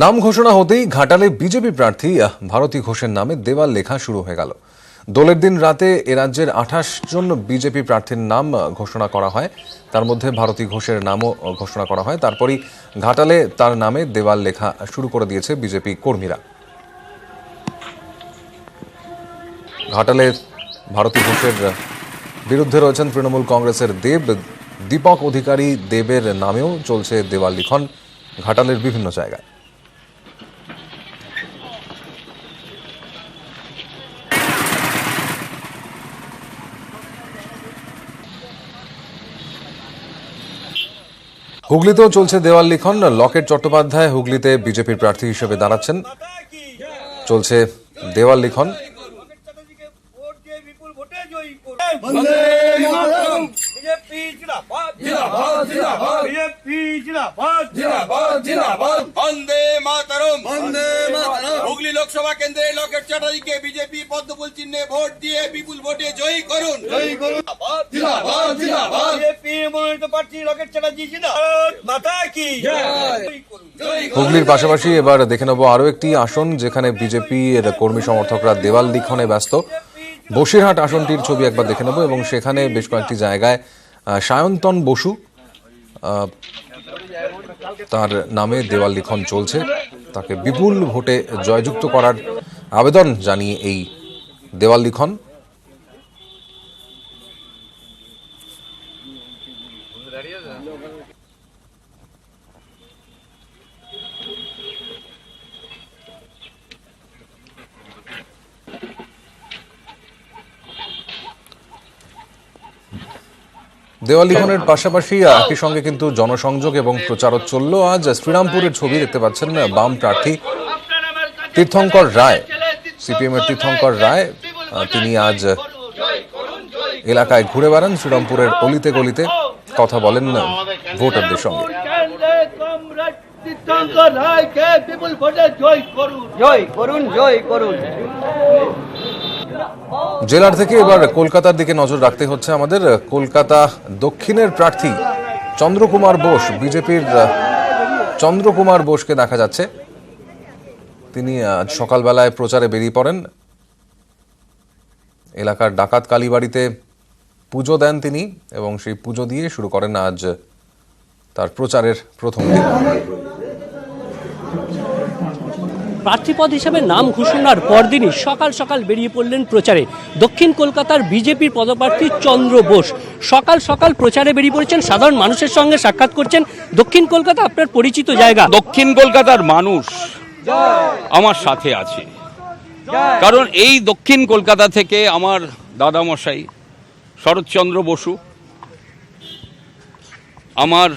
নাম ঘোষণা হতেই ঘাটালে বিজেপি প্রার্থী ভারতী ঘোষের নামে দেওয়াল লেখা শুরু হয়ে গেল। দোলের দিন রাতে এ রাজ্যের 28 জন বিজেপি প্রার্থীর নাম ঘোষণা করা হয়, তার মধ্যে ভারতী ঘোষের নামও ঘোষণা করা হয়। তারপরই ঘাটালে তার নামে দেওয়াল লেখা শুরু করে দিয়েছে বিজেপি কর্মীরা। ঘাটালে ভারতী ঘোষের বিরুদ্ধে রয়েছেন তৃণমূল কংগ্রেসের দীপক অধিকারী দেবের নামেও চলছে দেওয়াল লিখন ঘাটালের বিভিন্ন জায়গায়। হুগলিতেও চলছে দেওয়াল লিখন। লকেট চট্টোপাধ্যায় হুগলিতে বিজেপির প্রার্থী হিসেবে দাঁড়াচ্ছেন। চলছে দেওয়াল লিখন। হুগলি লোকসভা কেন্দ্রে লকেট চ্যাটার্জিকে বিজেপি পদ্মফুল চিহ্নে ভোট দিয়ে বিপুল ভোটে জয়ী করুন। হুগলির পাশাপাশি এবার দেখে নেব আরো একটি আসন যেখানে বিজেপি এর কর্মী সমর্থকরা দেওয়াল লিখনে ব্যস্ত। বসিরহাট আসনটির ছবি একবার দেখে নেব এবং সেখানে বেশ কয়েকটি জায়গায় সায়ন্তন বসু তার নামে দেওয়াল লিখন চলছে। তাকে বিপুল ভোটে জয়যুক্ত করার আবেদন জানিয়ে এই দেওয়াল লিখন। দেওয়াল লিখনের পাশাপাশি একই সঙ্গে কিন্তু জনসংযোগ এবং প্রচারও চলল। আজ শ্রীরামপুরের ছবি দেখতে পাচ্ছেন বাম প্রার্থী তীর্থঙ্কর রায়, সিপিএম এর তীর্থঙ্কর রায়। তিনি আজ এলাকায় ঘুরে বেড়ান, শ্রীরামপুরের অলিতে গলিতে কথা বলেন ভোটারদের সঙ্গে। জেলার থেকে এবার কলকাতার দিকে নজর রাখতে হচ্ছে আমাদের। কলকাতা দক্ষিণের প্রার্থী চন্দ্রকুমার বোস, বিজেপির চন্দ্রকুমার বোসকে দেখা যাচ্ছে। তিনি আজ সকালবেলায় প্রচারে বেরিয়ে পড়েন। এলাকার ডাকাত কালীবাড়িতে পুজো দেন তিনি এবং সেই পুজো দিয়ে শুরু করেন আজ তার প্রচারের প্রথম দিন। প্রার্থীপদ হিসেবে নাম ঘোষণার পরদিনই সকাল সকাল বেরিয়ে পড়লেন প্রচারে দক্ষিণ কলকাতার বিজেপির পদপ্রার্থী চন্দ্র বোস। সকাল সকাল প্রচারে বেরিয়ে পড়েছেন, সাধারণ মানুষের সঙ্গে সাক্ষাৎ করছেন। দক্ষিণ কলকাতা আপনার পরিচিত জায়গা। দক্ষিণ কলকাতার মানুষ আমার সাথে আছে, কারণ এই দক্ষিণ কলকাতা থেকে আমার দাদামশাই শরৎচন্দ্র বসু, আমার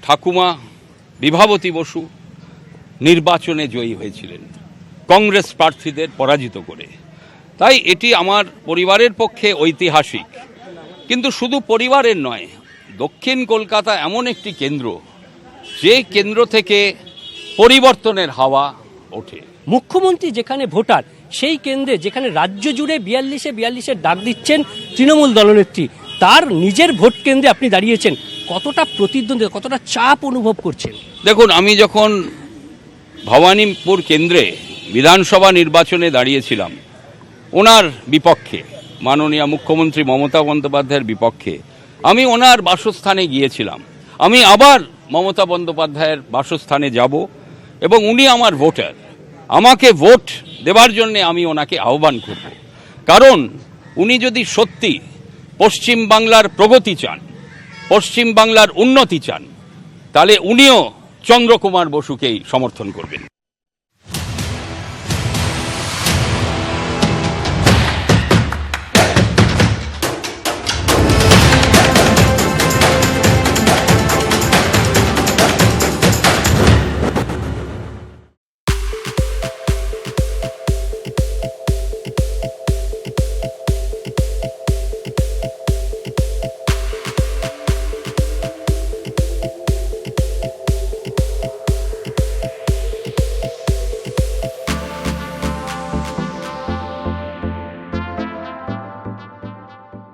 ঠাকুমা বিভাবতী বসু নির্বাচনে জয়ী হয়েছিলেন কংগ্রেস প্রার্থীদের পরাজিত করে। তাই এটি আমার পরিবারের পক্ষে ঐতিহাসিক। কিন্তু শুধু পরিবারের নয়, দক্ষিণ কলকাতা এমন একটি কেন্দ্র যে কেন্দ্র থেকে পরিবর্তনের হাওয়া ওঠে। মুখ্যমন্ত্রী যেখানে ভোটার, সেই কেন্দ্রে যেখানে রাজ্য জুড়ে 42-42 ডাক দিচ্ছেন তৃণমূল দলনেত্রী, তার নিজের ভোট কেন্দ্রে আপনি দাঁড়িয়েছেন। কতটা প্রতিদ্বন্দ্বিতা, কতটা চাপ অনুভব করছেন? দেখুন, আমি যখন ভবানীপুর কেন্দ্রে বিধানসভা নির্বাচনে দাঁড়িয়েছিলাম ওনার বিপক্ষে, মাননীয় মুখ্যমন্ত্রী মমতা বন্দ্যোপাধ্যায়ের বিপক্ষে, আমি ওনার বাসস্থানে গিয়েছিলাম। আমি আবার মমতা বন্দ্যোপাধ্যায়ের বাসস্থানে যাব এবং উনি আমার ভোটার। আমাকে ভোট দেবার জন্য আমি ওনাকে আহ্বান করব, কারণ উনি যদি সত্যি পশ্চিম বাংলার প্রগতি চান, পশ্চিম বাংলার উন্নতি চান, তাহলে উনিও চন্দ্রকুমার বসুকেই সমর্থন করবেন।